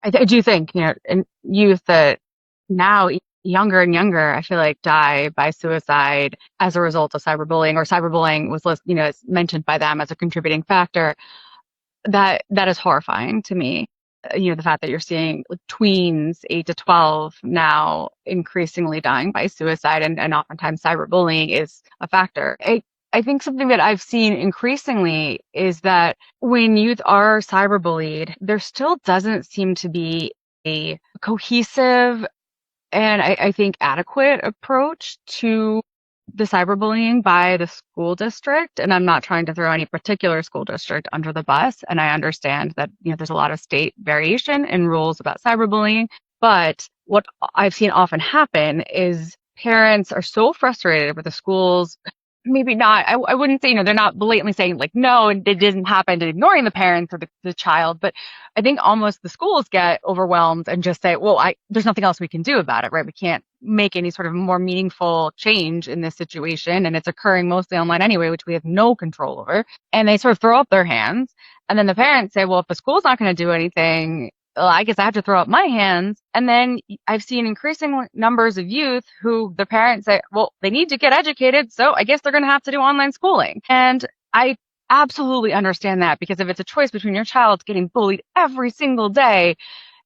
I do think, in youth that now younger and younger, I feel like die by suicide as a result of cyberbullying, or cyberbullying was, is mentioned by them as a contributing factor. That is horrifying to me. The fact that you're seeing like, tweens 8 to 12 now increasingly dying by suicide, and oftentimes cyberbullying is a factor. I think something that I've seen increasingly is that when youth are cyberbullied, there still doesn't seem to be a cohesive and I think adequate approach to the cyberbullying by the school district. And I'm not trying to throw any particular school district under the bus. And I understand that, there's a lot of state variation in rules about cyberbullying. But what I've seen often happen is parents are so frustrated with the schools. Maybe not. I wouldn't say, they're not blatantly saying like, no, it didn't happen, and ignoring the parents or the child. But I think almost the schools get overwhelmed and just say, well, there's nothing else we can do about it, right? We can't make any sort of more meaningful change in this situation. And it's occurring mostly online anyway, which we have no control over. And they sort of throw up their hands. And then the parents say, well, if the school's not going to do anything, well, I guess I have to throw up my hands. And then I've seen increasing numbers of youth who the parents say, well, they need to get educated, so I guess they're going to have to do online schooling. And I absolutely understand that, because if it's a choice between your child getting bullied every single day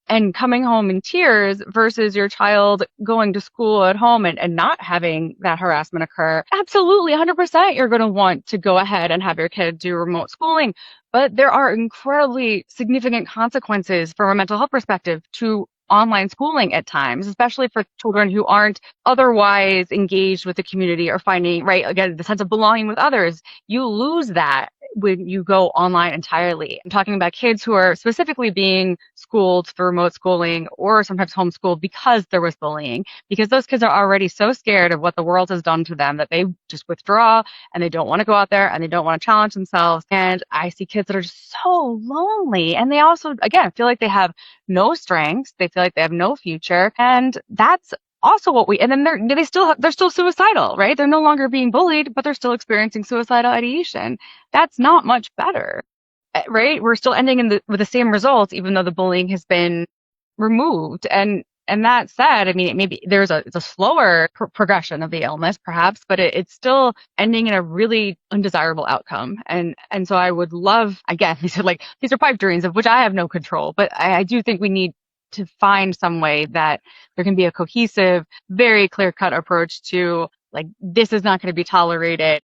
and coming home in tears versus your child going to school at home and not having that harassment occur, absolutely 100% you're going to want to go ahead and have your kid do remote schooling. But there are incredibly significant consequences from a mental health perspective to online schooling at times, especially for children who aren't otherwise engaged with the community or finding, right, again, the sense of belonging with others. You lose that when you go online entirely. I'm talking about kids who are specifically being schooled through remote schooling or sometimes homeschooled because there was bullying, because those kids are already so scared of what the world has done to them that they just withdraw and they don't want to go out there and they don't want to challenge themselves. And I see kids that are just so lonely, and they also, again, feel like they have no strengths. They feel like they have no future. And that's also and then they're still suicidal, right? They're no longer being bullied, but they're still experiencing suicidal ideation. That's not much better, right? We're still ending with the same results, even though the bullying has been removed. And that said, I mean, maybe it's a slower progression of the illness, perhaps, but it's still ending in a really undesirable outcome. And so I would love, again, these are pipe dreams of which I have no control, but I do think we need to find some way that there can be a cohesive, very clear-cut approach to, like, this is not going to be tolerated.